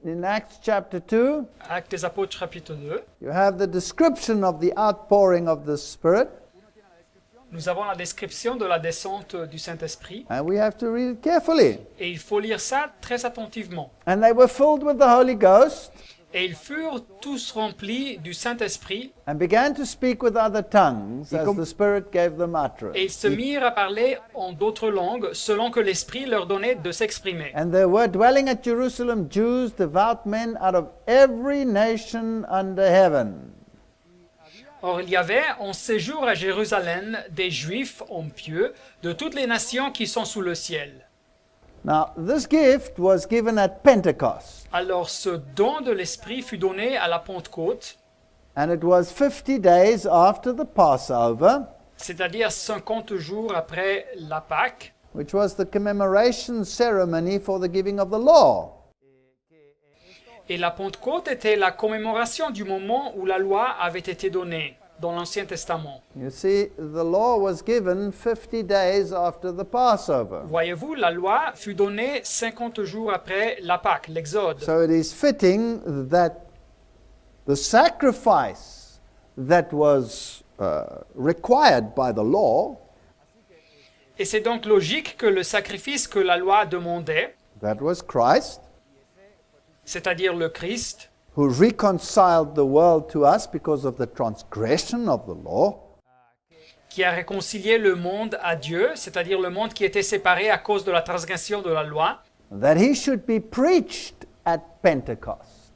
in Acts chapter 2, Actes des Apôtres chapitre 2, you have the description of the outpouring of the Spirit, nous avons la description de la descente du Saint-Esprit and we have to read it carefully. et il faut lire ça très attentivement. And they were filled with the Holy Ghost Et ils furent tous remplis du Saint-Esprit and began to speak with other tongues as the Spirit gave them utterance. et ils se mirent à parler en d'autres langues selon que l'Esprit leur donnait de s'exprimer. And there were dwelling at Jerusalem Jews, devout men out of every nation under heaven. Or, il y avait en séjour à Jérusalem des Juifs en pieux de toutes les nations qui sont sous le ciel. Now, this gift was given at Pentecost, Alors, ce don de l'Esprit fut donné à la Pentecôte, and it was 50 days after the Passover, c'est-à-dire 50 jours après la Pâque, which was the commemoration ceremony for the giving of the law. et la Pentecôte était la commémoration du moment où la loi avait été donnée dans l'Ancien Testament. You see, the law was given 50 days after the Passover. Voyez-vous, la loi fut donnée 50 jours après la Pâque, l'Exode. So it is fitting that the sacrifice that was required by the law, Et c'est donc logique que le sacrifice que la loi demandait, that was Christ, c'est-à-dire le Christ, who reconciled the world to us because of the transgression of the law, qui a réconcilié le monde à Dieu, c'est-à-dire le monde qui était séparé à cause de la transgression de la loi, that he should be preached at Pentecost.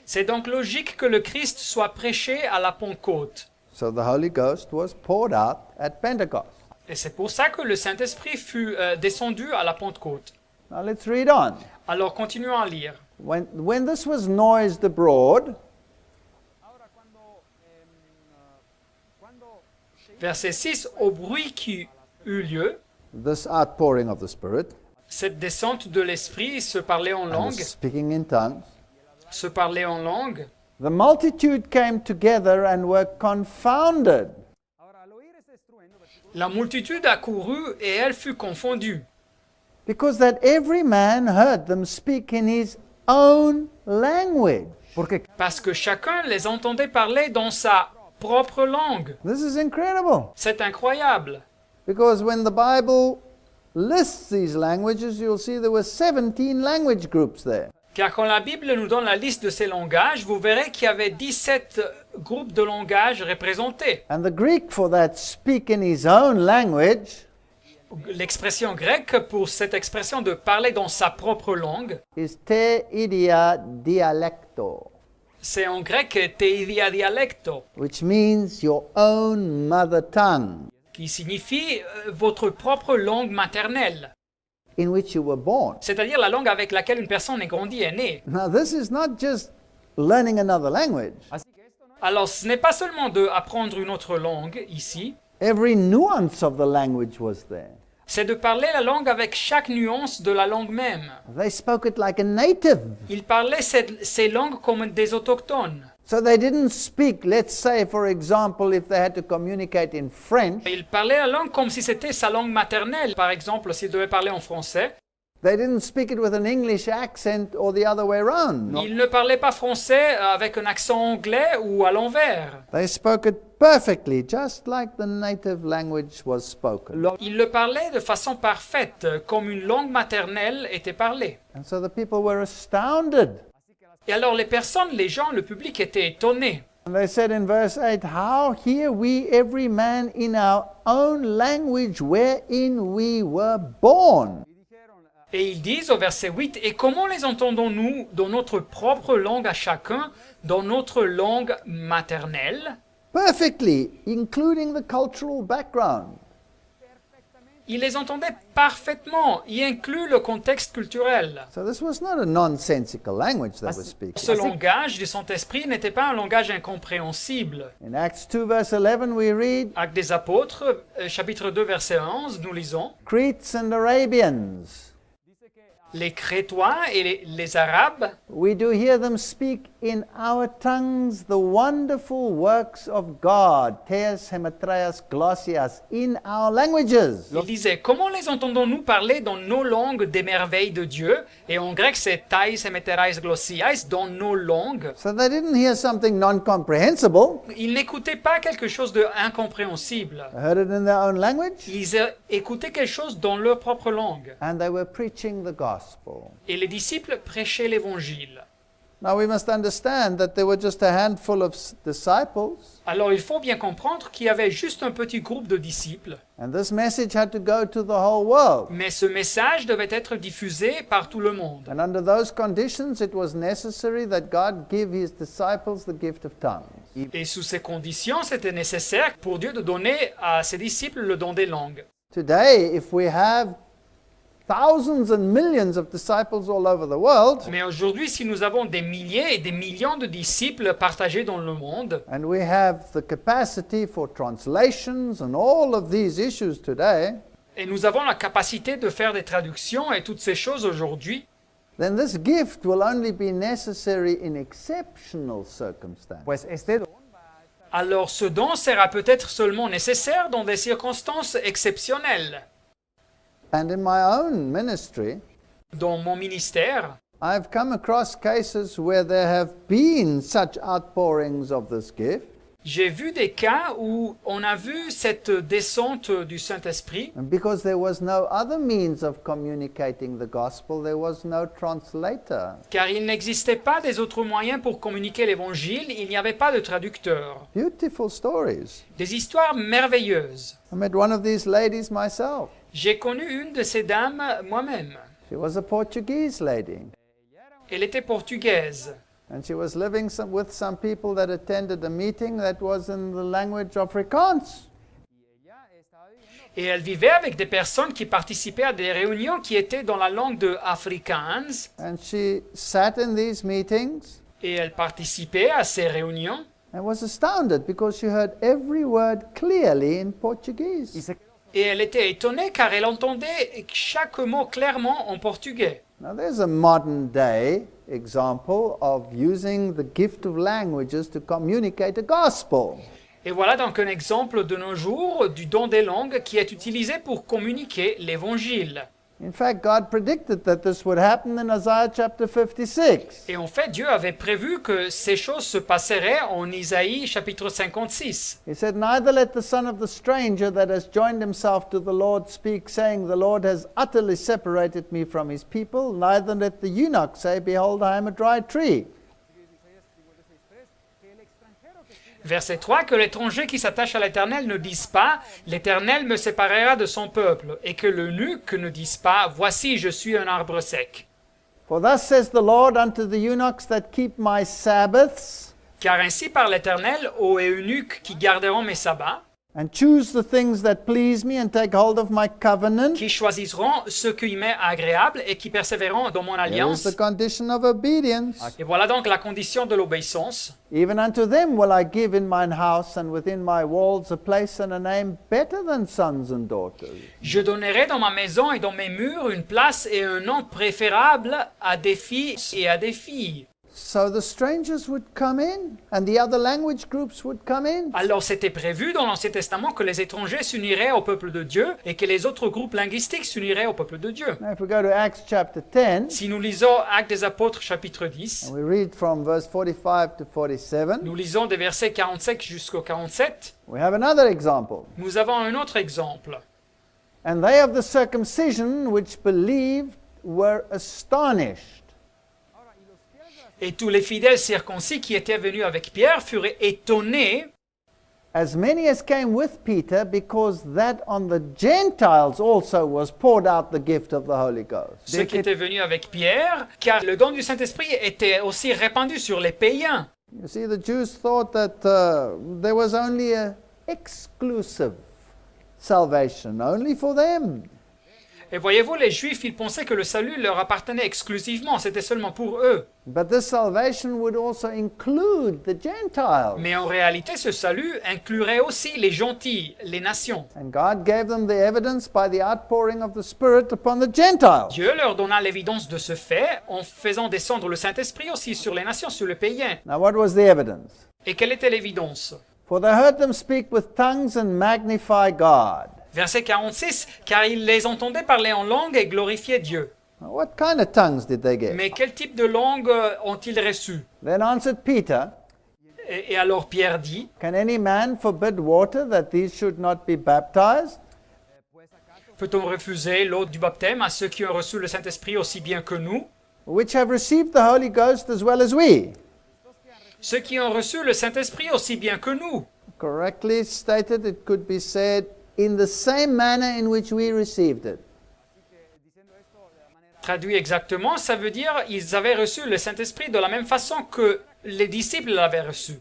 c'est donc logique que le Christ soit prêché à la Pentecôte. So the Holy Ghost was poured out at Pentecost. Et c'est pour ça que le Saint-Esprit fut descendu à la Pentecôte. Now let's read on. Alors continuons à lire. When this was noised abroad, Verset 6, au bruit qui eut lieu, this outpouring of the Spirit, cette descente de l'Esprit, se parler en and langue, the speaking in tongues, se parler en langue, the multitude came together and were confounded. la multitude accourut et elle fut confondue, Because that every man heard them speak in his own language. parce que chacun les entendait parler dans sa propre langue. This is incredible. C'est incroyable. Because when the Bible lists these languages, you'll see there were 17 language groups there. Car quand la Bible nous donne la liste de ces langages, vous verrez qu'il y avait 17 groupes de langages représentés. And the Greek for that speak in his own language L'expression grecque pour cette expression de parler dans sa propre langue, is te idia dialecto, c'est en grec teidia dialecto, which means your own mother tongue qui signifie votre propre langue maternelle, in which you were born. c'est-à-dire la langue avec laquelle une personne est grandie, est née. Now, this is not just learning another language. Alors ce n'est pas seulement d'apprendre une autre langue ici, Every nuance of the language was there. c'est de parler la langue avec chaque nuance de la langue même. They spoke it like a native. Ils parlaient ces langues comme des autochtones. So they didn't speak, let's say, for example, if they had to communicate in French, Ils parlaient la langue comme si c'était sa langue maternelle. Par exemple, s'ils devaient parler en français, they didn't speak it with an English accent or the other way around. ils ne parlaient pas français avec un accent anglais ou à l'envers. They spoke it perfectly, just like the native language was spoken. Ils le parlaient de façon parfaite, comme une langue maternelle était parlée. And so the people were astounded. Et alors les personnes, les gens, le public étaient étonnés. And they said in verse 8, how hear we every man in our own language wherein we were born? Et ils disent au verset 8, « Et comment les entendons-nous dans notre propre langue à chacun, dans notre langue maternelle ?» Perfectly, including the cultural background. Ils les entendaient parfaitement, y inclut le contexte culturel. So this was not a nonsensical language they were speaking. Ce langage du Saint-Esprit n'était pas un langage incompréhensible. In Acts 2 verse 11 we read, Actes des Apôtres, chapitre 2, verset 11, nous lisons, Cretes and Arabians, « Les Crétois et les Arabes, we do hear them speak in our tongues the wonderful works of God, theas, hemetraias, glossias, in our languages. Il disait, comment les entendons-nous parler dans nos langues des merveilles de Dieu? Et en grec, c'est tais, hemeterais, glossiais, dans nos langues. So they didn't hear something non-comprehensible. Ils n'écoutaient pas quelque chose d'incompréhensible. They heard it in their own language, Ils écoutaient quelque chose dans leur propre langue. and they were preaching the gospel. Et les disciples prêchaient l'évangile. Now we must understand that there were just a handful of disciples, Alors il faut bien comprendre qu'il y avait juste un petit groupe de disciples. and this message had to go to the whole world. Mais ce message devait être diffusé par tout le monde. And under those conditions, it was necessary that God give his disciples the gift of tongues. Et sous ces conditions, c'était nécessaire pour Dieu de donner à ses disciples le don des langues. Today, if we have thousands and millions of disciples all over the world, Mais aujourd'hui, si nous avons des milliers et des millions de disciples partagés dans le monde, and we have the capacity for translations and all of these issues today, et nous avons la capacité de faire des traductions et toutes ces choses aujourd'hui, then this gift will only be necessary in exceptional circumstances. Pues este don alors ce don sera peut-être seulement nécessaire dans des circonstances exceptionnelles. And in my own ministry, Dans mon ministère, I've come across cases where there have been such outpourings of this gift, j'ai vu des cas où on a vu cette descente du Saint-Esprit, and because there was no other means of communicating the gospel, there was no translator. car il n'existait pas des autres moyens pour communiquer l'Évangile, il n'y avait pas de traducteur. Beautiful stories. Des histoires merveilleuses. I met one of these ladies myself. J'ai connu une de ces dames moi-même. She was a Portuguese lady, Elle était portugaise. and she was living with some people that attended a meeting that was in the language of Afrikaans. Et elle vivait avec des personnes qui participaient à des réunions qui étaient dans la langue de Afrikaans. And she sat in these meetings Et elle participait à ces réunions. and was astounded because she heard every word clearly in Portuguese. y se Et elle était étonnée car elle entendait chaque mot clairement en portugais. Now, there's a modern day example of using the gift of languages to communicate the gospel. Et voilà donc un exemple de nos jours du don des langues qui est utilisé pour communiquer l'Évangile. In fact, God predicted that this would happen in Isaiah chapter 56. Et en fait, Dieu avait prévu que ces choses se passeraient en Isaïe chapitre 56. He said, "Neither let the son of the stranger that has joined himself to the Lord speak, saying, The Lord has utterly separated me from his people. Neither let the eunuch say, Behold, I am a dry tree." Verset 3, que l'étranger qui s'attache à l'Éternel ne dise pas, l'Éternel me séparera de son peuple, et que l'eunuque ne dise pas, voici je suis un arbre sec. For thus says the Lord unto the eunuchs that keep my Sabbaths, Car ainsi par l'Éternel, aux eunuques qui garderont mes sabbats, and choose the things that please me, and take hold of my covenant. qui choisiront ce qui m'est agréable et qui persévéreront dans mon There is alliance. the condition of obedience. Et voilà donc la condition de l'obéissance. Even unto them will I give in mine house and within my walls a place and a name better than sons and daughters. Je donnerai dans ma maison et dans mes murs une place et un nom préférable à des filles et à des filles. So the strangers would come in, and the other language groups would come in. Alors c'était prévu dans l'Ancien Testament que les étrangers s'uniraient au peuple de Dieu et que les autres groupes linguistiques s'uniraient au peuple de Dieu. Now, if we go to Acts chapter 10, Si nous lisons Actes des Apôtres chapitre 10, and we read from verse 45 to 47, nous lisons des versets 45 jusqu'au 47, we have another example. nous avons un autre exemple. And they of the circumcision which believed were astonished. Et tous les fidèles circoncis qui étaient venus avec Pierre furent étonnés, As many as came with Peter, because that on the Gentiles also was poured out the gift of the Holy Ghost. ceux qui étaient venus avec Pierre, car le don du Saint-Esprit était aussi répandu sur les païens. You see, the Jews thought that there was only an exclusive salvation, only for them. Et voyez-vous, les Juifs, ils pensaient que le salut leur appartenait exclusivement, c'était seulement pour eux. But this salvation would also include the Gentiles. Mais en réalité, ce salut inclurait aussi les gentils, les nations. And God gave them the evidence by the outpouring of the Spirit upon the Gentiles. Dieu leur donna l'évidence de ce fait en faisant descendre le Saint-Esprit aussi sur les nations, sur les païens. Now, what was the evidence? Et quelle était l'évidence? For they heard them speak with tongues and magnify God. Verset 46, car ils les entendaient parler en langue et glorifier Dieu. Now, what kind of tongues did they get? Mais quel type de langue ont-ils reçu? Then answered Peter, Et alors Pierre dit, Can any man forbid water that these should not be baptized? peut-on refuser l'eau du baptême à ceux qui ont reçu le Saint-Esprit aussi bien que nous? Which have received the Holy Ghost as well as we. Ceux qui ont reçu le Saint-Esprit aussi bien que nous. Correctly stated, it could be said, in the same manner in which we received it. Traduit exactement, ça veut dire ils avaient reçu le Saint-Esprit de la même façon que les disciples l'avaient reçu.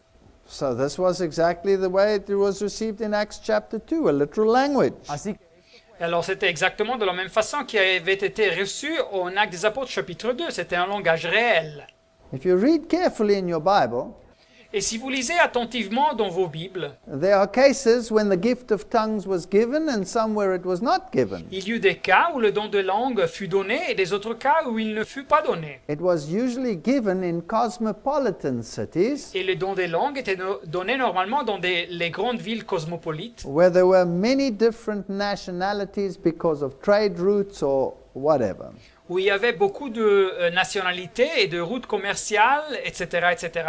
So this was exactly the way it was received in Acts chapter 2, a literal language. Et alors c'était exactement de la même façon qui avait été reçu en Actes des Apôtres chapitre 2. C'était un langage réel. If you read carefully in your Bible, Et si vous lisez attentivement dans vos Bibles, there are cases when the gift of tongues was given and some where it was not given. il y eut des cas où le don de langue fut donné et des autres cas où il ne fut pas donné. It was usually given in cosmopolitan cities Et le don des langues était donné normalement dans les grandes villes cosmopolites, where there were many different nationalities because of trade routes or whatever. où il y avait beaucoup de nationalités et de routes commerciales, etc., etc.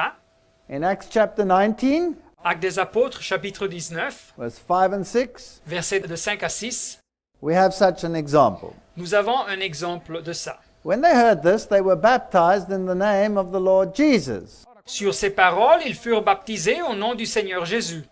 In Acts chapter 19, Actes des Apôtres, chapitre 19, verse 5 and 6, versets de 5 à 6, we have such an example. nous avons un exemple de ça. When they heard this, they were baptized in the name of the Lord Jesus. Sur ces paroles, ils furent baptisés au nom du Seigneur Jésus.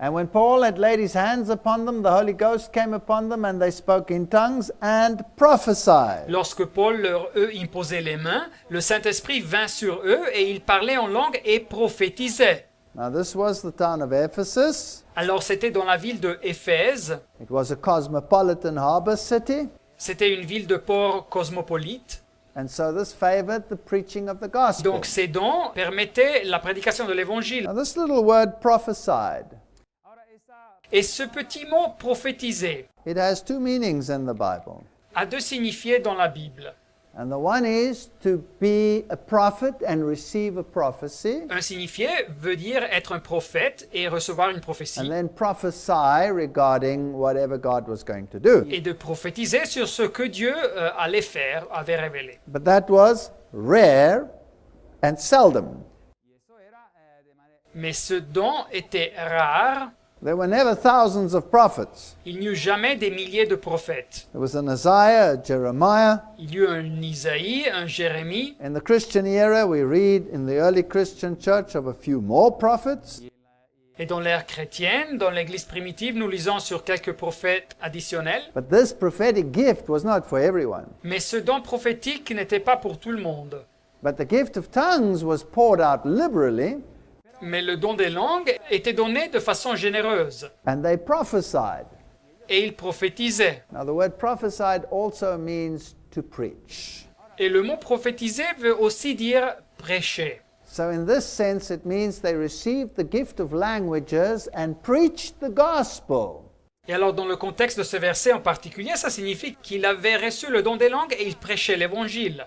And when Paul had laid his hands upon them, the Holy Ghost came upon them, and they spoke in tongues and prophesied. Lorsque Paul leur imposait les mains, le Saint-Esprit vint sur eux et ils parlaient en langue et prophétisaient. Now, this was the town of Ephesus. Alors c'était dans la ville de Éphèse, It was a cosmopolitan harbor city, c'était une ville de port cosmopolite, and so this favored the preaching of the gospel. donc ces dons permettaient la prédication de l'Évangile. Now, this little word prophesied, Et ce petit mot prophétiser it has two meanings in the Bible. a deux signifiés dans la Bible. And the one is to be a prophet and receive a prophecy, Un signifié veut dire être un prophète et recevoir une and prophétie, then prophesy regarding whatever God was going to do. et de prophétiser sur ce que Dieu allait faire, avait révélé. But that was rare and seldom. Mais ce don était rare. There were never thousands of prophets. Il n'y eut jamais des milliers de prophètes. There was an Isaiah, a Jeremiah. Il y eut un Isaïe, un Jérémie. In the Christian era, we read in the early Christian church of a few more prophets. Et dans l'ère chrétienne, dans l'Église primitive, nous lisons sur quelques prophètes additionnels. But this prophetic gift was not for everyone. Mais ce don prophétique n'était pas pour tout le monde. But the gift of tongues was poured out liberally, Mais le don des langues était donné de façon généreuse. and they prophesied. Et ils prophétisaient. Now, the word prophesied also means to preach. Et le mot prophétiser veut aussi dire prêcher. So, in this sense, it means they received the gift of languages and preached the gospel. Et alors, dans le contexte de ce verset en particulier, ça signifie qu'il avait reçu le don des langues et il prêchait l'évangile.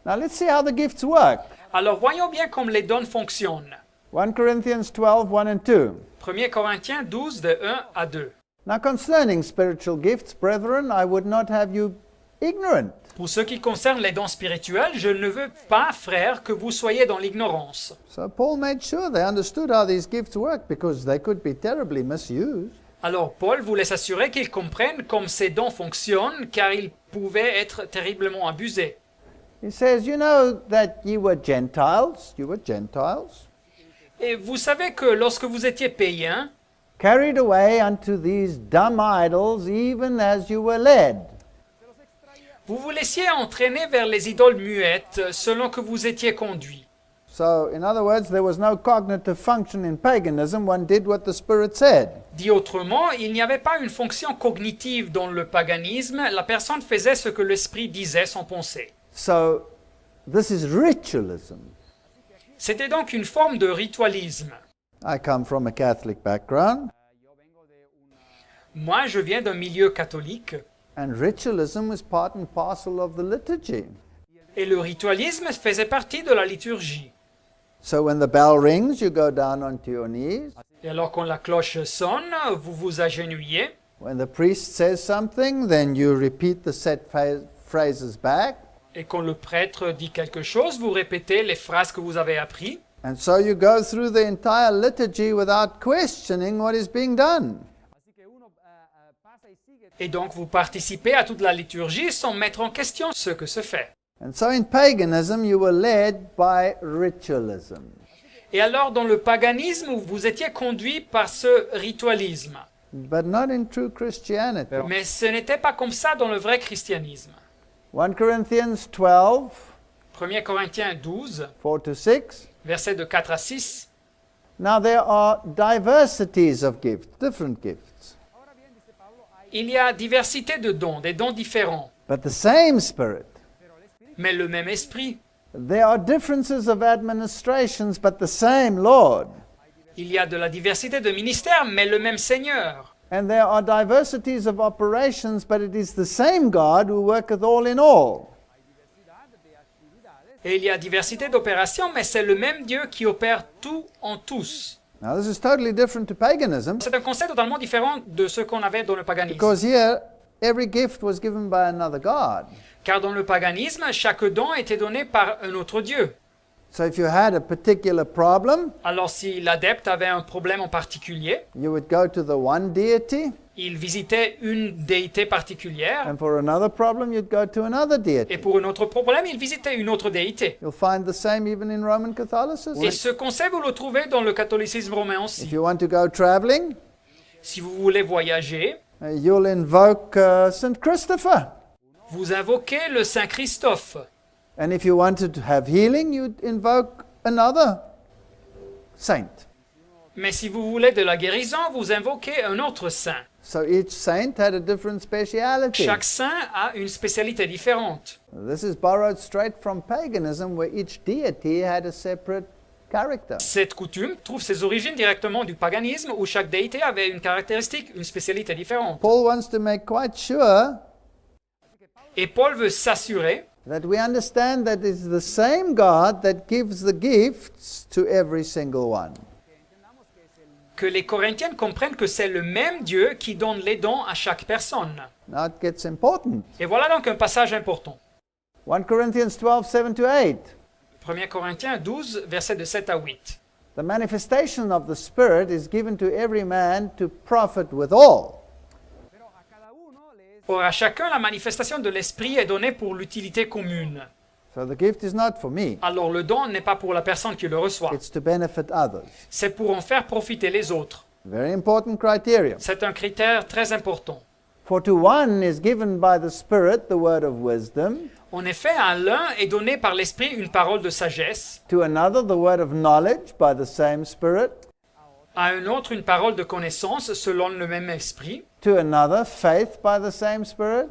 Now, let's see how the gifts work. Alors, voyons bien comment les dons fonctionnent. 1 Corinthians 12, 1 and 2. 1 Corinthiens 12, de 1 à 2. Now, concerning spiritual gifts, brethren, I would not have you ignorant. Pour ce qui concerne les dons spirituels, je ne veux pas, frères, que vous soyez dans l'ignorance. So, Paul made sure they understood how these gifts work because they could be terribly misused. Alors, Paul voulait s'assurer qu'ils comprennent comment ces dons fonctionnent, car ils pouvaient être terriblement abusés. He says, You know that you were Gentiles. Et vous savez que lorsque vous étiez païens, Carried away unto these dumb idols, even as you were led. vous vous laissiez entraîner vers les idoles muettes selon que vous étiez conduits. So, in other words, there was no cognitive function in paganism. One did what the Spirit said. Dit autrement, il n'y avait pas une fonction cognitive dans le paganisme, la personne faisait ce que l'esprit disait sans penser. So, this is ritualism. C'était donc une forme de ritualisme. I come from a Catholic background, Moi, je viens d'un milieu catholique, and ritualism was part and parcel of the liturgy. et le ritualisme faisait partie de la liturgie. So, when the bell rings, you go down onto your knees. Et alors quand la cloche sonne, vous vous agenouillez. When the priest says something, then you repeat the set phrases back. Et quand le prêtre dit quelque chose, vous répétez les phrases que vous avez apprises. And so you go through the entire liturgy without questioning what is being done. Et donc vous participez à toute la liturgie sans mettre en question ce que se fait. And so in paganism, you were led by ritualism. Et alors dans le paganisme, vous étiez conduit par ce ritualisme. But not in true Christianity. Mais ce n'était pas comme ça dans le vrai christianisme. 1 Corinthians 12, 1 Corinthiens 12, 4-6. versets de 4 à 6. Now there are diversities of gifts, different gifts, Il y a diversité de dons, des dons différents, but the same Spirit. mais le même esprit. There are differences of administrations, but the same Lord. Il y a de la diversité de ministères, mais le même Seigneur. And there are diversities of operations, but it is the same God who worketh all in all. Et il y a diversité d'opérations, mais c'est le même Dieu qui opère tout en tous. Now, this is totally different to paganism, C'est un concept totalement différent de ce qu'on avait dans le paganisme. because here every gift was given by another God. Car dans le paganisme, chaque don était donné par un autre Dieu. So if you had a particular problem, Alors si l'adepte avait un problème en particulier, you would go to the one deity, il visitait une déité particulière, and for another problem, you'd go to another et deity. pour un autre problème, il visitait une autre déité. You'll find the same even in Roman Catholicism. Et ce concept, vous le trouvez dans le catholicisme romain If aussi. you want to go traveling, Si vous voulez voyager, you'll invoke St. Christopher. vous invoquez le Saint Christophe. And if you wanted to have healing, you'd invoke another saint. Mais si vous voulez de la guérison, vous invoquez un autre saint. So each saint had a different speciality. Chaque saint a une spécialité différente. This is borrowed straight from paganism, where each deity had a separate character. Cette coutume trouve ses origines directement du paganisme où chaque déité avait une caractéristique, une spécialité différente. Paul wants to make quite sure Et Paul veut s'assurer that we understand that it's the same God that gives the gifts to every single one. que les Corinthiens comprennent que c'est le même Dieu qui donne les dons à chaque personne. Now it gets important. Et voilà donc un passage important. 1 Corinthians 12, 7-8. 1 Corinthiens 12, versets de 7 à 8. The manifestation of the Spirit is given to every man to profit withal. Or à chacun, la manifestation de l'Esprit est donnée pour l'utilité commune. So the gift is not for me. Alors le don n'est pas pour la personne qui le reçoit. It's to benefit others. C'est pour en faire profiter les autres. Very important criteria. C'est un critère très important. For to one is given by the Spirit the word of wisdom, En effet, à l'un est donné par l'Esprit une parole de sagesse, to another the word of knowledge by the same Spirit, à un autre une parole de connaissance selon le même Esprit, to another faith by the same Spirit,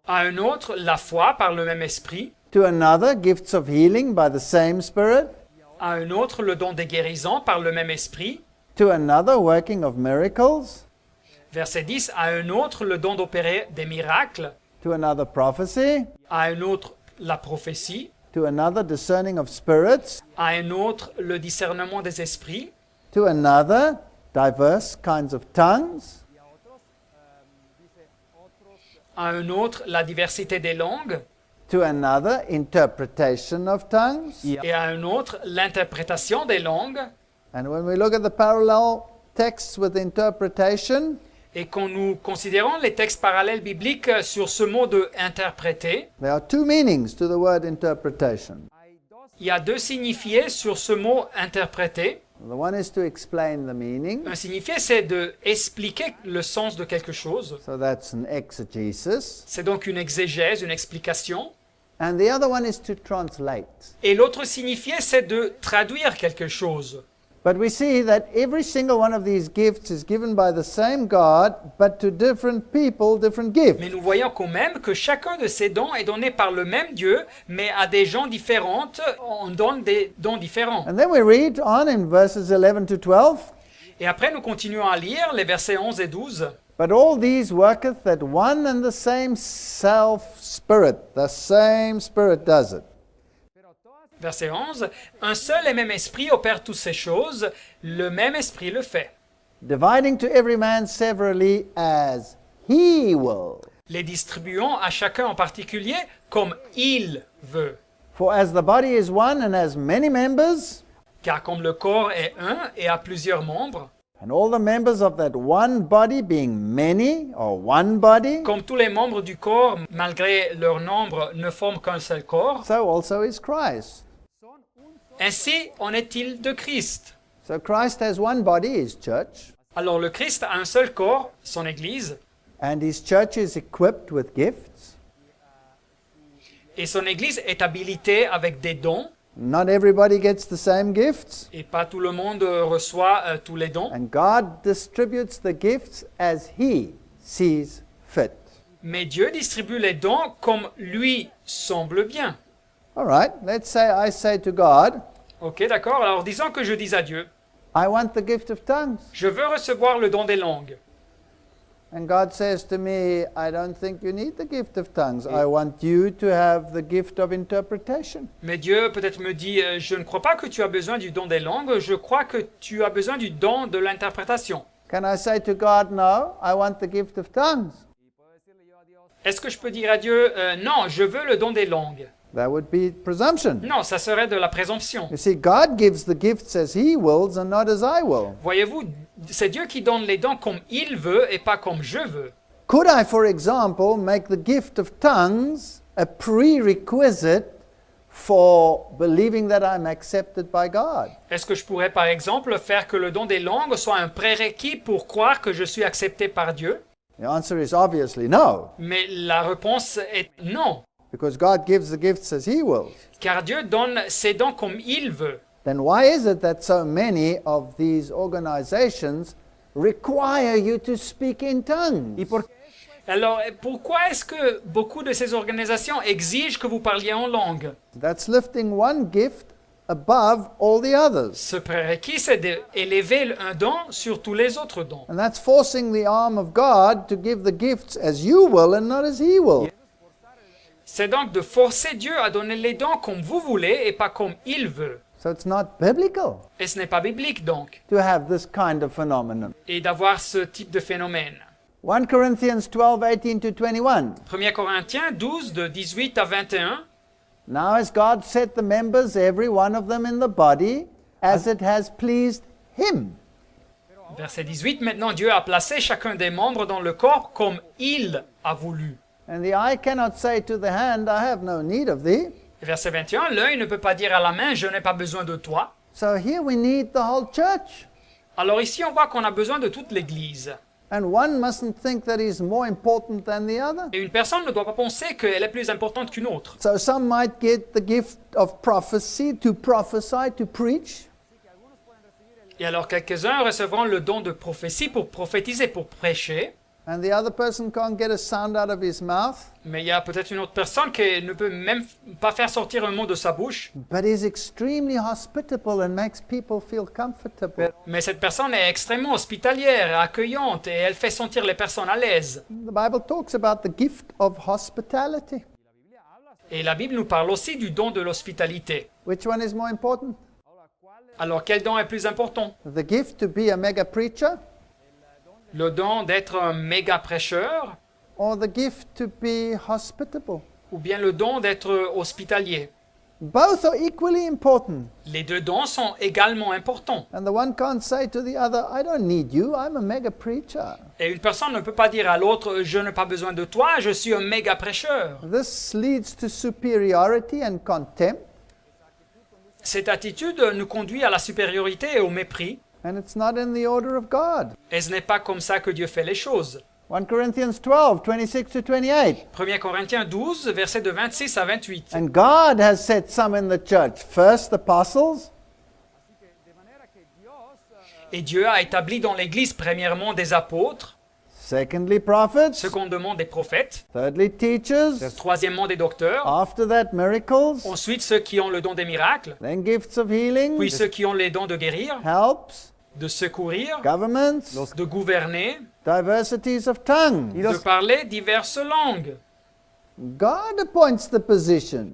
à un autre la foi par le même Esprit, to another gifts of healing by the same Spirit, à un autre le don des guérisons par le même Esprit, to another working of miracles, verset 10, à un autre le don d'opérer des miracles, to another prophecy, à un autre la prophétie, to another discerning of spirits, à un autre le discernement des esprits, to another diverse kinds of tongues, à un autre la diversité des langues, to another interpretation of tongues. et à un autre l'interprétation des langues. And when we look at the parallel texts with interpretation, Et quand nous considérons les textes parallèles bibliques sur ce mot de interpréter, there are two meanings to the word interpretation. il y a deux signifiés sur ce mot interpréter. The one is to explain the meaning, Un signifié, c'est de expliquer le sens de quelque chose. so that's an exegesis. C'est donc une exégèse, une explication. and the other one is to translate. Et l'autre signifié, c'est de traduire quelque chose. But we see that every single one of these gifts is given by the same God, but to different people, different gifts. Mais nous voyons quand même que chacun de ces dons est donné par le même Dieu, mais à des gens différents, on donne des dons différents. And then we read on in verses 11 to 12. Et après, nous continuons à lire les versets 11 et 12. But all these worketh that one and the same self-spirit. The same Spirit does it. Verset 11. Un seul et même esprit opère toutes ces choses, le même esprit le fait. Dividing to every man severally as he will. Les distribuant à chacun en particulier comme il veut. For as the body is one and has many members, Car comme le corps est un et a plusieurs membres, and all the members of that one body being many, or one body, comme tous les membres du corps, malgré leur nombre, ne forment qu'un seul corps, so also is Christ. ainsi en est-il de Christ. So Christ has one body, his church, Alors le Christ a un seul corps, son Église, and his church is equipped with gifts. et son Église est habilitée avec des dons, Not everybody gets the same gifts, et pas tout le monde reçoit tous les dons, and God distributes the gifts as he sees fit. mais Dieu distribue les dons comme lui semble bien. All right, let's say I say to God, Ok, d'accord, alors disons que je dis à Dieu, I want the gift of tongues. je veux recevoir le don des langues. And God says to me, I don't think you need the gift of tongues. I want you to have the gift of interpretation. Mais Dieu peut-être me dit, je ne crois pas que tu as besoin du don des langues, je crois que tu as besoin du don de l'interprétation. Can I say to God, no, I want the gift of tongues? Est-ce que je peux dire à Dieu, non, je veux le don des langues? That would be presumption. Non, ça serait de la présomption. You see, God gives the gifts as he wills and not as I will. Voyez-vous, c'est Dieu qui donne les dons comme il veut et pas comme je veux. Could I, for example, make the gift of tongues a prerequisite for believing that I'm accepted by God? Est-ce que je pourrais par exemple faire que le don des langues soit un prérequis pour croire que je suis accepté par Dieu? The answer is obviously no, Mais la réponse est non, because God gives the gifts as he wills. car Dieu donne ses dons comme il veut. Then why is it that so many of these organizations require you to speak in tongues? Alors, pourquoi est-ce que beaucoup de ces organisations exigent que vous parliez en langue? That's lifting one gift above all the others. Ce prérequis, c'est d'élever un don sur tous les autres dons. And that's forcing the arm of God to give the gifts as you will and not as he will. C'est donc de forcer Dieu à donner les dons comme vous voulez et pas comme il veut. So it's not biblical Et ce n'est pas biblique donc, to have this kind of phenomenon. et d'avoir ce type de phénomène. 1 Corinthians 12, 18 to 21. 1 Corinthiens 12, de 18 à 21. Now has God set the members, every one of them in the body, as it has pleased him. Verset 18, maintenant Dieu a placé chacun des membres dans le corps comme il a voulu. And the eye cannot say to the hand, I have no need of thee. Verset 21, l'œil ne peut pas dire à la main, je n'ai pas besoin de toi. So here we need the whole church. Alors ici, on voit qu'on a besoin de toute l'Église. And one mustn't think that he's more important than the other. Et une personne ne doit pas penser qu'elle est plus importante qu'une autre. So some might get the gift of prophecy to prophesy, to preach. Et alors quelques-uns recevront le don de prophétie pour prophétiser, pour prêcher. And the other person can't get a sound out of his mouth, Mais il y a peut-être une autre personne qui ne peut même pas faire sortir un mot de sa bouche. but is extremely hospitable and makes people feel comfortable. Mais cette personne est extrêmement hospitalière, accueillante, et elle fait sentir les personnes à l'aise. The Bible talks about the gift of hospitality. Et la Bible nous parle aussi du don de l'hospitalité. Which one is more important? Alors quel don est plus important? The gift to be a mega preacher Le don d'être un méga prêcheur or the gift to be hospitable? ou bien le don d'être hospitalier? Both are equally important. Les deux dons sont également importants. And the one can't say to the other, I don't need you, I'm a mega preacher. Et une personne ne peut pas dire à l'autre, je n'ai pas besoin de toi, je suis un méga prêcheur. This leads to superiority and contempt, Cette attitude nous conduit à la supériorité et au mépris. and it's not in the order of God. Et ce n'est pas comme ça que Dieu fait les choses. 1 Corinthians 12, 26 to 28. 1 Corinthiens 12, versets de 26 à 28. And God has set some in the church. First, apostles, Et Dieu a établi dans l'Église premièrement des apôtres, secondly, prophets, secondement des prophètes, thirdly, teachers, troisièmement des docteurs, after that, miracles, ensuite ceux qui ont le don des miracles, then gifts of healing, puis ceux qui ont les dons de guérir, helps, de secourir, governments, de gouverner, diversities of tongues. de parler diverses langues. God appoints the position.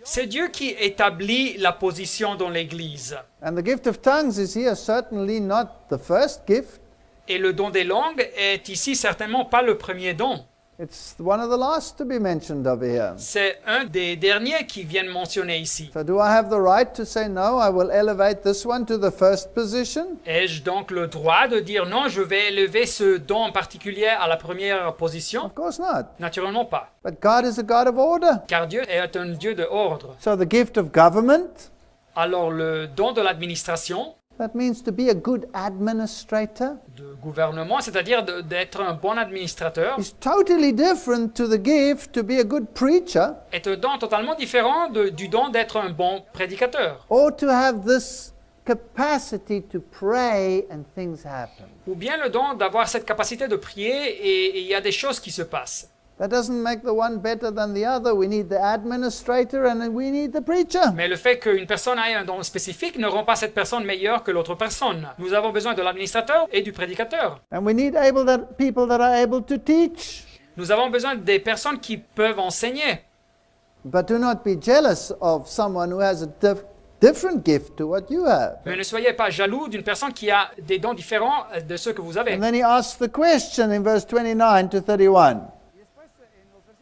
C'est Dieu qui établit la position dans l'Église. And the gift of tongues is here certainly not the first gift. Et le don des langues est ici certainement pas le premier don. It's one of the last to be mentioned over here. C'est un des derniers qui viennent mentionner ici. So do I have the right to say, no, I will elevate this one to the first position? Ai-je donc le droit de dire non, je vais élever ce don en particulier à la première position? Of course not. Naturellement pas, But God is a God of order. car Dieu est un Dieu de ordre. So the gift of government, Alors le don de l'administration, that means to be a good administrator, de gouvernement, c'est-à-dire d'être un bon administrateur, is totally different to the gift to be a good preacher est un don totalement différent du don d'être un bon prédicateur, or to have this capacity to pray and things happen. ou bien le don d'avoir cette capacité de prier et il y a des choses qui se passent. That doesn't make the one better than the other. We need the administrator and we need the preacher. Mais le fait qu'une personne ait un don spécifique ne rend pas cette personne meilleure que l'autre personne. Nous avons besoin de l'administrateur et du prédicateur. And we need people that are able to teach. Nous avons besoin des personnes qui peuvent enseigner. But do not be jealous of someone who has a different gift to what you have. Mais ne soyez pas jaloux d'une personne qui a des dons différents de ceux que vous avez. And then he asks the question in verse 29 to 31.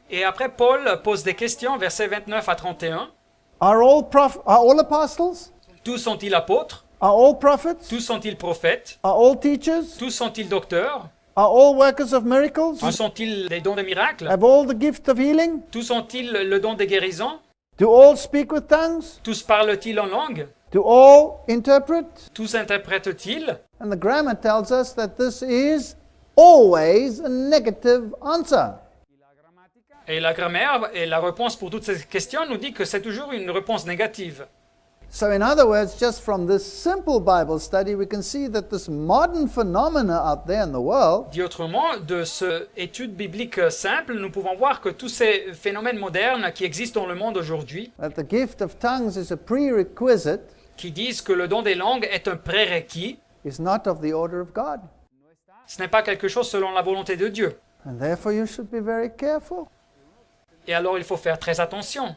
Et après, Paul pose des questions, versets 29 à 31. Are all apostles? Tous sont-ils apôtres? Are all prophets? Tous sont-ils prophètes? Are all teachers? Tous sont-ils docteurs? Are all workers of miracles? Tous sont-ils des dons de miracles? Have all the gift of healing? Tous ont-ils le don des guérisons? Do all speak with tongues? Tous parlent-ils en langue? Do all interpret? Tous interprètent-ils? And the grammar tells us that this is always a negative answer. Et la grammaire et la réponse pour toutes ces questions nous dit que c'est toujours une réponse négative. So in other words, just from this simple Bible study, we can see that this modern phenomena out there in the world Dit autrement, de cette étude biblique simple, nous pouvons voir que tous ces phénomènes modernes qui existent dans le monde aujourd'hui, that the gift of tongues is a prerequisite, qui disent que le don des langues est un prérequis, is not of the order of God. ce n'est pas quelque chose selon la volonté de Dieu. And therefore you should be very careful. Et alors il faut faire très attention.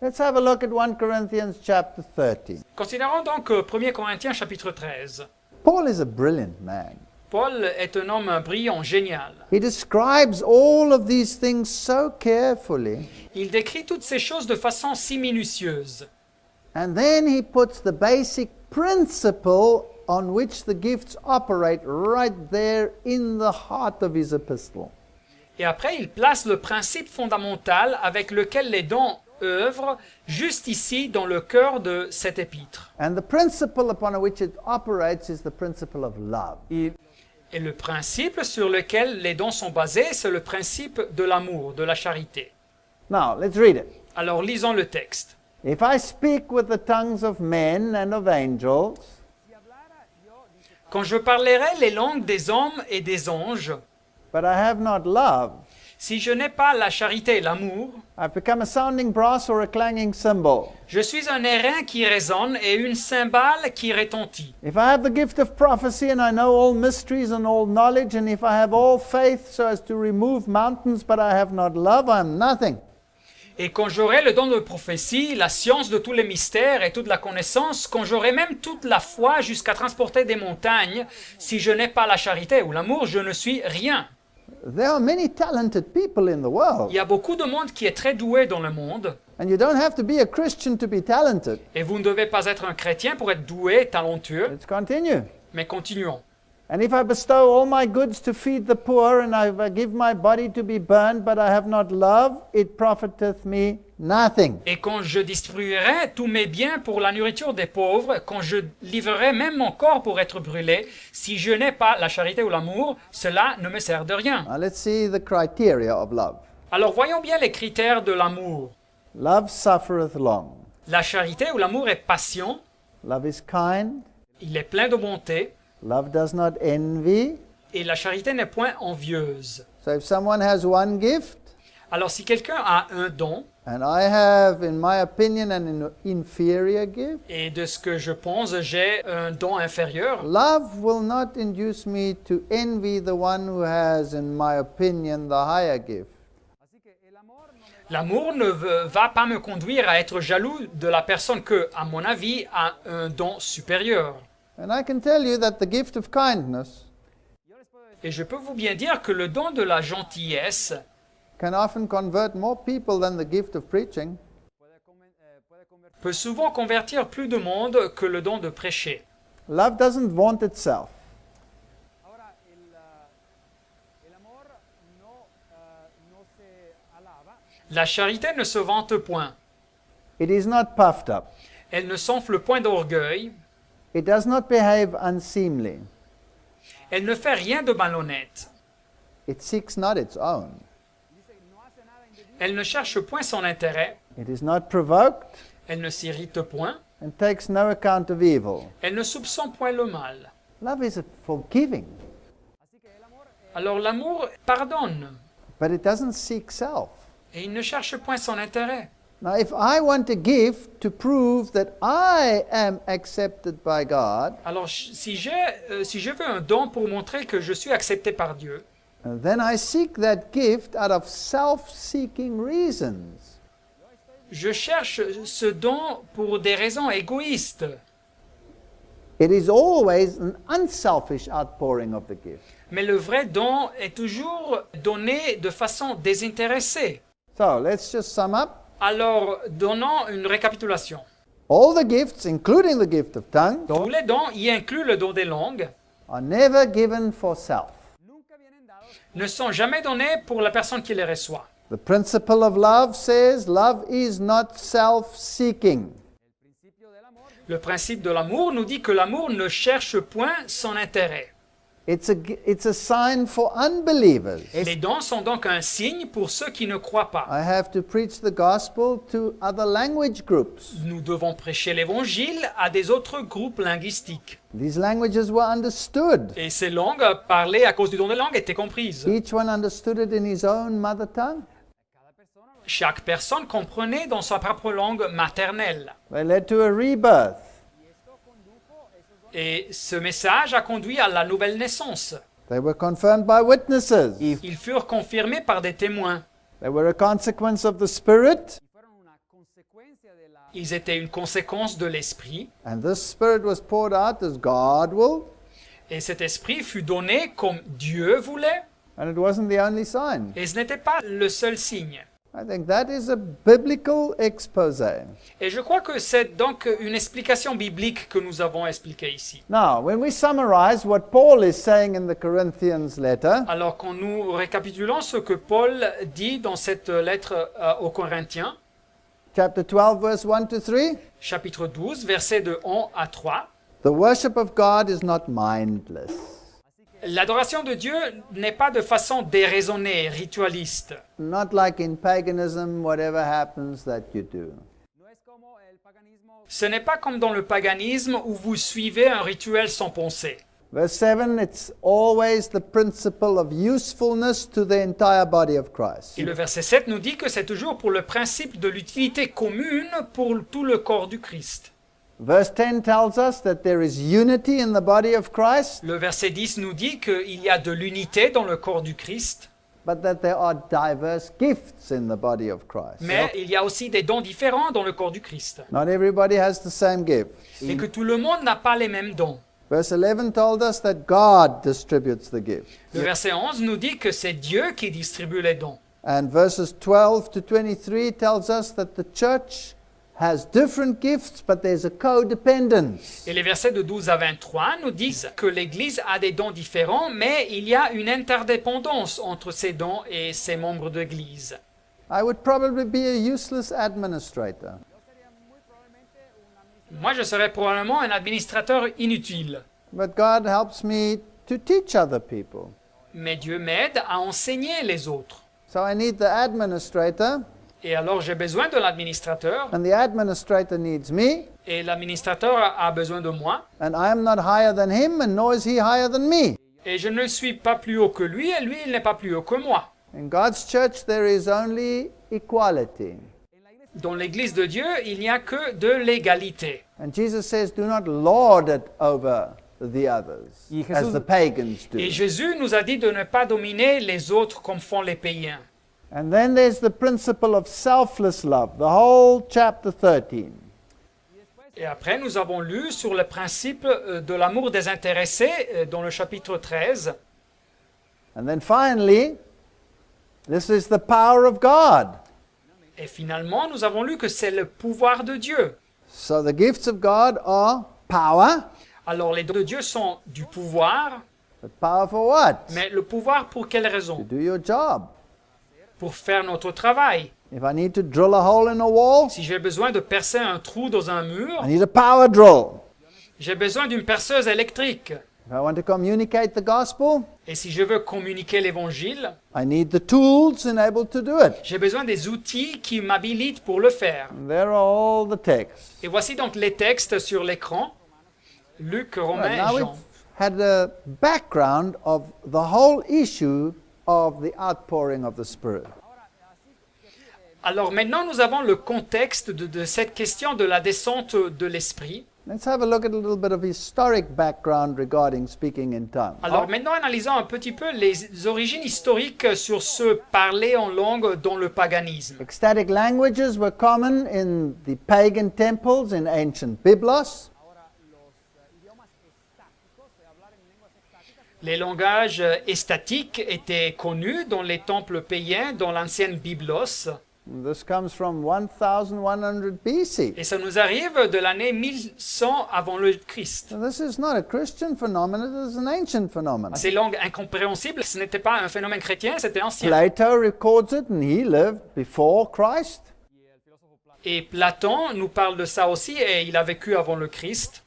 Let's have a look at 1 Corinthians chapter 30. Considérons donc 1 Corinthiens chapitre 13. Paul is a brilliant man. Paul est un homme brillant, génial. He describes all of these things so carefully, Il décrit toutes ces choses de façon si minutieuse. and then he puts the basic principle on which the gifts operate right there in the heart of his epistle. Et après, il place le principe fondamental avec lequel les dons œuvrent juste ici dans le cœur de cet épître. And the principle upon which it operates is the principle of love. Et le principe sur lequel les dons sont basés, c'est le principe de l'amour, de la charité. Now, let's read it. Alors lisons le texte. If I speak with the tongues of men and of angels, Quand je parlerai les langues des hommes et des anges, but I have not love, si je n'ai pas la charité et l'amour, I've become a sounding brass or a clanging cymbal. je suis un airain qui résonne et une cymbale qui retentit. If I have the gift of prophecy and I know all mysteries and all knowledge, and if I have all faith so as to remove mountains, but I have not love, I am nothing. Et quand j'aurai le don de prophétie, la science de tous les mystères et toute la connaissance, quand j'aurai même toute la foi jusqu'à transporter des montagnes, si je n'ai pas la charité ou l'amour, je ne suis rien. There are many talented people in the world, Il y a beaucoup de monde qui est très doué dans le monde, and you don't have to be a Christian to be talented. et vous ne devez pas être un chrétien pour être doué, talentueux, Let's continue. mais continuons. And if I bestow all my goods to feed the poor, and if I give my body to be burned, but I have not love, it profiteth me nothing. Et quand je distribuerai tous mes biens pour la nourriture des pauvres, quand je livrerai même mon corps pour être brûlé, si je n'ai pas la charité ou l'amour, cela ne me sert de rien. Now let's see the criteria of love. Alors voyons bien les critères de l'amour. Love suffereth long. La charité ou l'amour est patient, Love is kind. il est plein de bonté, Love does not envy. et la charité n'est point envieuse. So if someone has one gift, Alors si quelqu'un a un don, and I have, in my opinion, an inferior gift, et de ce que je pense, j'ai un don inférieur, love will not induce me to envy the one who has, in my opinion, the higher gift. l'amour ne va pas me conduire à être jaloux de la personne que, à mon avis, a un don supérieur. And I can tell you that the gift of kindness Et je peux vous bien dire que le don de la gentillesse can often convert more people than the gift of preaching. peut souvent convertir plus de monde que le don de prêcher. Love doesn't vaunt itself. La charité ne se vante point. It is not puffed up. Elle ne s'enfle point d'orgueil. It does not behave unseemly. Elle ne fait rien de malhonnête. It seeks not its own. Elle ne cherche point son intérêt. It is not provoked Elle ne s'irrite point. and takes no account of evil. Elle ne soupçonne point le mal. Love is forgiving, Alors l'amour pardonne. but it doesn't seek self. Et il ne cherche point son intérêt. Now, if I want a gift to prove that I am accepted by God, Alors si je veux un don pour montrer que je suis accepté par Dieu, then I seek that gift out of self-seeking reasons. je cherche ce don pour des raisons égoïstes. It is always an unselfish outpouring of the gift. Mais le vrai don est toujours donné de façon désintéressée. So, let's just sum up. Alors, donnons une récapitulation. All the gifts, including the gift of tongues, Tous les dons, y inclut le don des langues, are never given for self. ne sont jamais donnés pour la personne qui les reçoit. The principle of love says love is not self-seeking. Le principe de l'amour nous dit que l'amour ne cherche point son intérêt. It's a sign for unbelievers. Les dons sont donc un signe pour ceux qui ne croient pas. I have to preach the gospel to other language groups. Nous devons prêcher l'évangile à des autres groupes linguistiques. These languages were understood. Et ces langues parlées à cause du don des langues étaient comprises. Each one understood it in his own mother tongue. Chaque personne comprenait dans sa propre langue maternelle. They led to a rebirth. Et ce message a conduit à la nouvelle naissance. They were confirmed by witnesses. Ils furent confirmés par des témoins. They were a consequence of the Spirit, Ils étaient une conséquence de l'esprit. and this Spirit was poured out as God will, Et cet esprit fut donné comme Dieu voulait. and it wasn't the only sign. Et ce n'était pas le seul signe. I think that is a biblical exposé. Et je crois que c'est donc une explication biblique que nous avons expliquée ici. Now, when we summarize what Paul is saying in the Corinthians letter, Alors quand nous récapitulons ce que Paul dit dans cette lettre aux Corinthiens, chapter 12, verse 1 to 3, chapitre 12, versets de 1 à 3, the worship of God is not mindless. l'adoration de Dieu n'est pas de façon déraisonnée, ritualiste. Not like in paganism, whatever happens that you do. Ce n'est pas comme dans le paganisme où vous suivez un rituel sans penser. Verse 7, it's always the principle of usefulness to the entire body of Christ. Et le verset 7 nous dit que c'est toujours pour le principe de l'utilité commune pour tout le corps du Christ. Verse 10 tells us that there is unity in the body of Christ, Le verset 10 nous dit qu'il y a de l'unité dans le corps du Christ, but that there are diverse gifts in the body of Christ. mais il y a aussi des dons différents dans le corps du Christ. Not everybody has the same gift. Et que tout le monde n'a pas les mêmes dons. Verse 11 told us that God distributes the gift. Le verset 11 nous dit que c'est Dieu qui distribue les dons. And verses 12 to 23 tells us that the church has different gifts, but there's a codependence. Et les versets de 12 à 23 nous disent que l'Église a des dons différents, mais il y a une interdépendance entre ces dons et ses membres d'Église. I would probably be a useless administrator. Moi, je serais probablement un administrateur inutile, But God helps me to teach other people. mais Dieu m'aide à enseigner les autres. So I need the administrator, Et alors j'ai besoin de l'administrateur, and the administrator needs me, et l'administrateur a besoin de moi, and I am not higher than him, and nor is he higher than me. et je ne suis pas plus haut que lui, et lui, il n'est pas plus haut que moi. In God's church, there is only equality. Dans l'Église de Dieu, il n'y a que de l'égalité. And Jesus says, do not lord it over the others, Y as Jesús- the pagans do. Et Jésus nous a dit de ne pas dominer les autres comme font les païens. And then there's the principle of selfless love, the whole chapter 13. Et après, nous avons lu sur le principe de l'amour désintéressé dans le chapitre 13. And then finally, this is the power of God. Et finalement, nous avons lu que c'est le pouvoir de Dieu. So the gifts of God are power, Alors, les dons de Dieu sont du pouvoir, but power for what? mais le pouvoir pour quelle To raison? do your job. Pour faire notre travail. If I need to drill a hole in a wall, Si j'ai besoin de percer un trou dans un mur, I need a power drill. j'ai besoin d'une perceuse électrique. If I want to communicate the gospel, Et si je veux communiquer l'évangile, I need the tools enabled to do it. j'ai besoin des outils qui m'habilitent pour le faire. And there are all the texts. Et voici donc les textes sur l'écran. Luc, Romains Right, et now Jean. we've had a background of the whole issue of the outpouring of the Spirit. Alors maintenant, nous avons le contexte de cette question de la descente de l'Esprit. Let's have a look at a little bit of historic background regarding speaking in tongues. Alors maintenant, analysons un petit peu les origines historiques sur ce parler en langue dans le paganisme. Ecstatic languages were common in the pagan temples in ancient Byblos. Les langages estatiques étaient connus dans les temples païens dans l'ancienne Byblos. This comes from 1100 BC. Et ça nous arrive de l'année 1100 avant le Christ. So this is not a Christian phenomenon, it is an ancient phenomenon. Ces langues incompréhensibles, ce n'était pas un phénomène chrétien, c'était ancien. Plato records it and he lived before Christ. Et Platon nous parle de ça aussi, et il a vécu avant le Christ.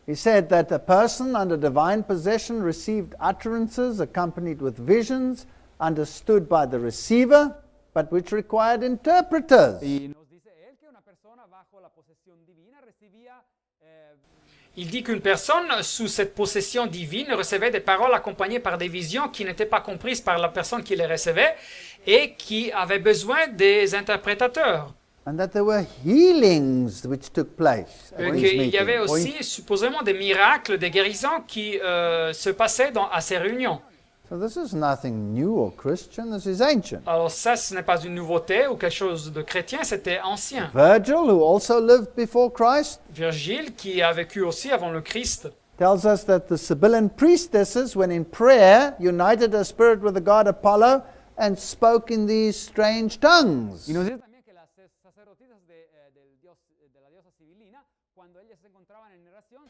He said that a person under divine possession received utterances accompanied with visions understood by the receiver, but which required interpreters. Y nos dice él que una persona bajo la posesión divina recibía Il dit qu'une personne sous cette possession divine recevait des paroles accompagnées par des visions qui n'étaient pas comprises par la personne qui les recevait et qui avait besoin des interprétateurs. And that there were healings which took place at these Qu'il y avait meetings. aussi supposément des miracles, des guérisons qui se passaient à ces réunions. So this is nothing new or Christian, this is ancient. Alors ça, ce n'est pas une nouveauté ou quelque chose de chrétien, c'était ancien. Virgil, who also lived before Christ, Virgile, qui a vécu aussi avant le Christ, tells us that the Sibylline priestesses, when in prayer, united her spirit with the god Apollo and spoke in these strange tongues. Y nos dice también que las sacerdotisas de la diosa Sibilina, cuando ellas se encontraban en oración,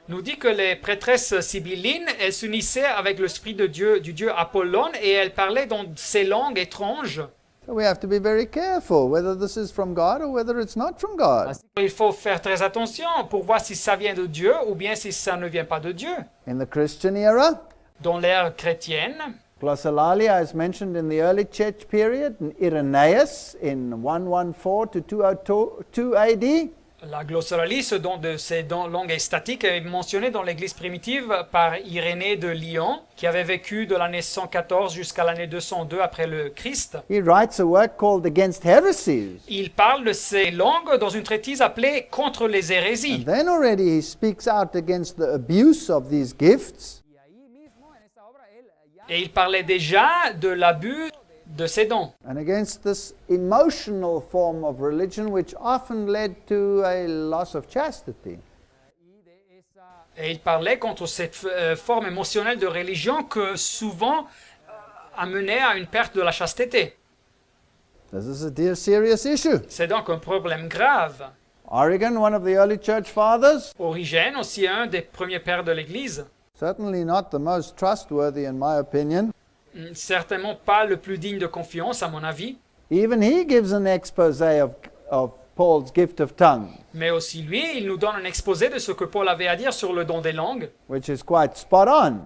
nous dit que les prêtresses sibyllines, elles s'unissaient avec l'esprit de Dieu, du dieu Apollon, et elles parlaient dans ces langues étranges. So we have to be very careful whether this is from God or whether it's not from God. Il faut faire très attention pour voir si ça vient de Dieu ou bien si ça ne vient pas de Dieu. In the Christian era, Dans l'ère chrétienne, glossolalia is mentioned in the early church period, and Irenaeus in 114 to 202 AD. la glossolalie, ce don de ces langues estatiques, est mentionné dans l'Église primitive par Irénée de Lyon, qui avait vécu de l'année 114 jusqu'à l'année 202 après le Christ. He writes a work called Against Heresies. Il parle de ces langues dans une traitise appelée Contre les And hérésies. then already he speaks out against the abuse of these gifts. y ahí mismo en esa obra él ya Et il parlait déjà de l'abus de ces dons. And against this emotional form of religion, which often led to a loss of chastity. y de esa Et il parlait contre cette forme émotionnelle de religion que souvent amenait à une perte de la chasteté. This is a dear serious issue. C'est donc un problème grave. Origen, one of the early church fathers, Origène, aussi un des premiers pères de l'Église, certainly not the most trustworthy in my opinion. certainement pas le plus digne de confiance à mon avis, Even he gives an expose of Paul's gift of tongues, mais aussi lui, il nous donne un exposé de ce que Paul avait à dire sur le don des langues, which is quite spot on.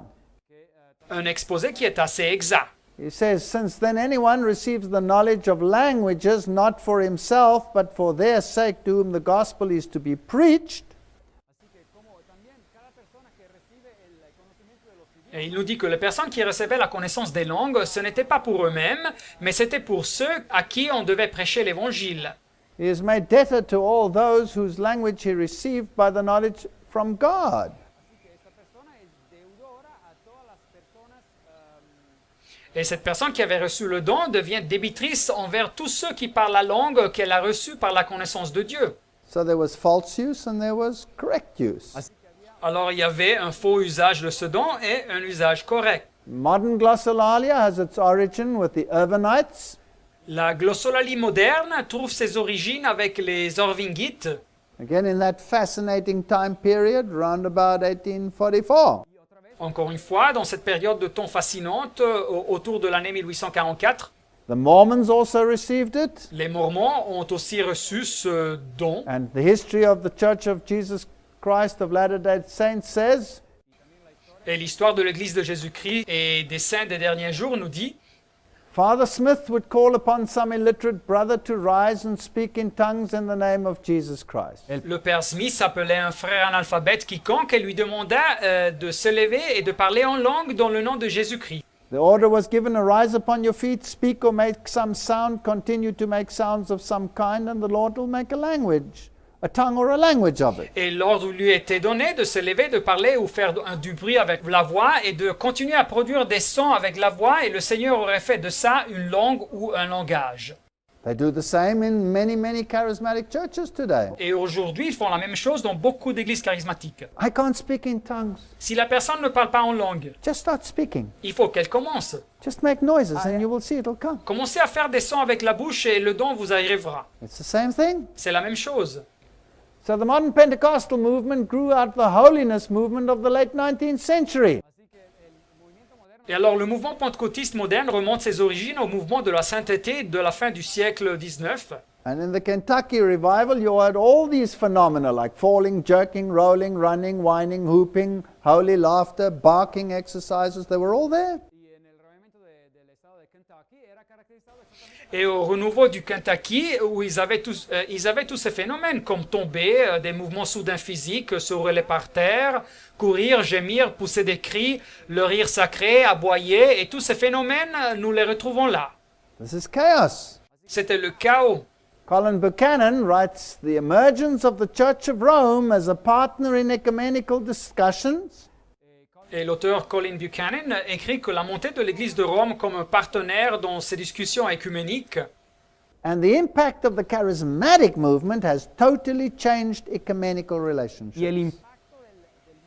un exposé qui est assez exact. He says, since then anyone receives the knowledge of languages not for himself, but for their sake to whom the gospel is to be preached. Et il nous dit que les personnes qui recevaient la connaissance des langues, ce n'était pas pour eux-mêmes, mais c'était pour ceux à qui on devait prêcher l'Évangile. He is made debtor to all those whose language he received by the knowledge from God. Et cette personne qui avait reçu le don devient débitrice envers tous ceux qui parlent la langue qu'elle a reçue par la connaissance de Dieu. So there was false use and there was correct use. Alors il y avait un faux usage de ce don et un usage correct. Modern glossolalia has its origin with the Irvinites. La glossolalie moderne trouve ses origines avec les Orvingites, Again, in that fascinating time period, round about 1844. encore une fois, dans cette période de temps fascinante, autour de l'année 1844. The Mormons also received it, Les Mormons ont aussi reçu ce don. and the history of the Church of Jesus Christ of Latter-day Saints says, Et l'histoire de l'Église de Jésus-Christ et des saints des derniers jours nous dit Father Smith would call upon some illiterate brother to rise and speak in tongues in the name of Jesus Christ. le père Smith appelait un frère analphabète quiconque et lui demanda de se lever et de parler en langue dans le nom de Jésus-Christ. The order was given, arise upon your feet, speak or make some sound, continue to make sounds of some kind, and the Lord will make a language, a tongue or a language of it. Et l'ordre lui était donné de se lever, de parler ou faire du bruit avec la voix et de continuer à produire des sons avec la voix, et le Seigneur aurait fait de ça une langue ou un langage. They do the same in many, many charismatic churches today. Et aujourd'hui, ils font la même chose dans beaucoup d'églises charismatiques. I can't speak in tongues. Si la personne ne parle pas en langue, Just start speaking. il faut qu'elle commence. Just make noises and you will see it'll come. Commencez à faire des sons avec la bouche et le don vous arrivera. It's the same thing. C'est la même chose. So the modern Pentecostal movement grew out of the holiness movement of the late 19th century. Et alors le mouvement pentecôtiste moderne remonte ses origines au mouvement de la sainteté de la fin du siècle XIX. And in the Kentucky revival, you had all these phenomena like falling, jerking, rolling, running, whining, whooping, holy laughter, barking exercises. They were all there. Et au renouveau du Kentucky, où ils avaient tous ces phénomènes, comme tomber, des mouvements soudains physiques, se rouler par terre, courir, gémir, pousser des cris, le rire sacré, aboyer, et tous ces phénomènes, nous les retrouvons là. This is chaos. C'était le chaos. Colin Buchanan writes, the emergence of the Church of Rome as a partner in ecumenical discussions Et l'auteur Colin Buchanan écrit que la montée de l'Église de Rome comme un partenaire dans ces discussions écuméniques and the impact of the charismatic movement has totally changed ecumenical relationships.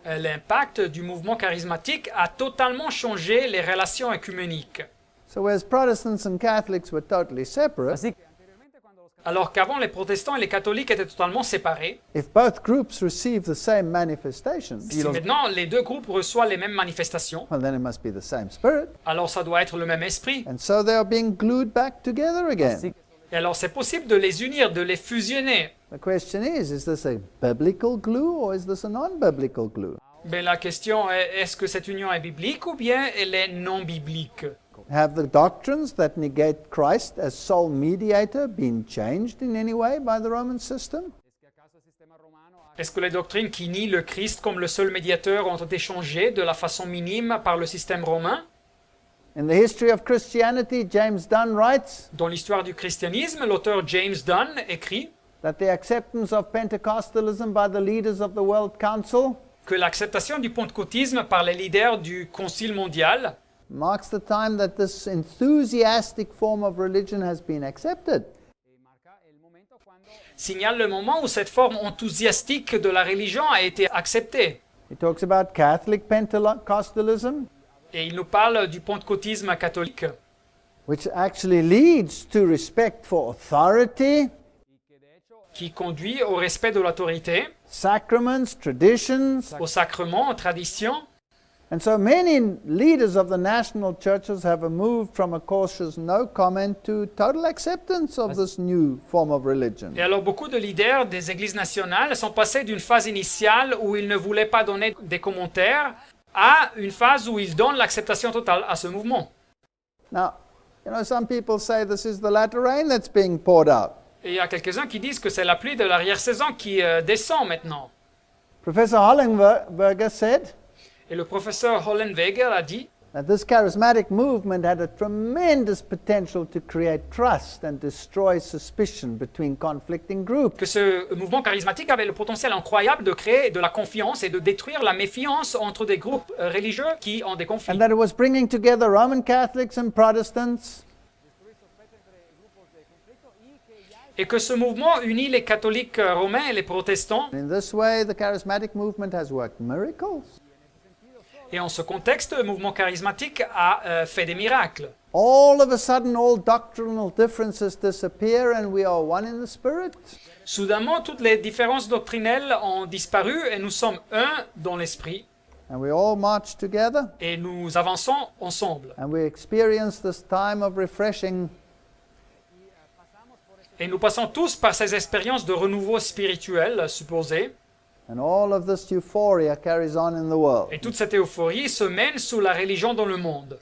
l'impact du mouvement charismatique a totalement changé les relations écuméniques. So whereas Protestants and Catholics were totally separate, Alors qu'avant les protestants et les catholiques étaient totalement séparés, if both groups receive the same manifestations, si maintenant les deux groupes reçoivent les mêmes manifestations, well, then it must be the same spirit. alors ça doit être le même esprit. And so they are being glued back together again. Et alors c'est possible de les unir, de les fusionner. The question is this a biblical glue or is this a non-biblical glue? Mais la question est, est-ce que cette union est biblique ou bien elle est non biblique? Have the doctrines that negate Christ as sole mediator been changed in any way by the Roman system? Est-ce que les doctrines qui nient le Christ comme le seul médiateur ont été changées de la façon minime par le système romain? In the history of Christianity, James Dunn writes Dans l'histoire du christianisme, l'auteur James Dunn écrit that the acceptance of Pentecostalism by the leaders of the World Council que l'acceptation du pentecôtisme par les leaders du Concile mondial marks the time that this enthusiastic form of religion has been accepted. signale le moment où cette forme enthousiastique de la religion a été acceptée. He talks about Catholic Pentecostalism, Et il nous parle du pentecôtisme catholique, which actually leads to respect for authority, qui conduit au respect de l'autorité, sacraments, traditions. aux sacrements, aux traditions. And so many leaders of the national churches have moved from a cautious no comment to total acceptance of this new form of religion. Et alors beaucoup de leaders des églises nationales sont passés d'une phase initiale où ils ne voulaient pas donner des commentaires à une phase où ils donnent l'acceptation totale à ce mouvement. Now, some people say this is the latter rain that's being poured out. Et il y a quelques-uns qui disent que c'est la pluie de l'arrière-saison qui descend maintenant. Professor Hollenberger said Et le professeur Hollenweger a dit that this charismatic movement had a tremendous potential to create trust and destroy suspicion between conflicting groups. que ce mouvement charismatique avait le potentiel incroyable de créer de la confiance et de détruire la méfiance entre des groupes religieux qui ont des conflits. And that it was bringing together Roman Catholics and Protestants. Et que ce mouvement unit les catholiques romains et les protestants. In this way, the charismatic movement has worked miracles. Et en ce contexte, le mouvement charismatique a fait des miracles. All of a sudden, all doctrinal differences disappear and we are one in the Spirit. Soudainement, toutes les différences doctrinelles ont disparu et nous sommes un dans l'esprit. And we all march together Et nous avançons ensemble. and we experience this time of refreshing. Et nous passons tous par ces expériences de renouveau spirituel supposées. And all of this euphoria carries on in the world. Et toute cette euphorie se mène sous la religion dans le monde.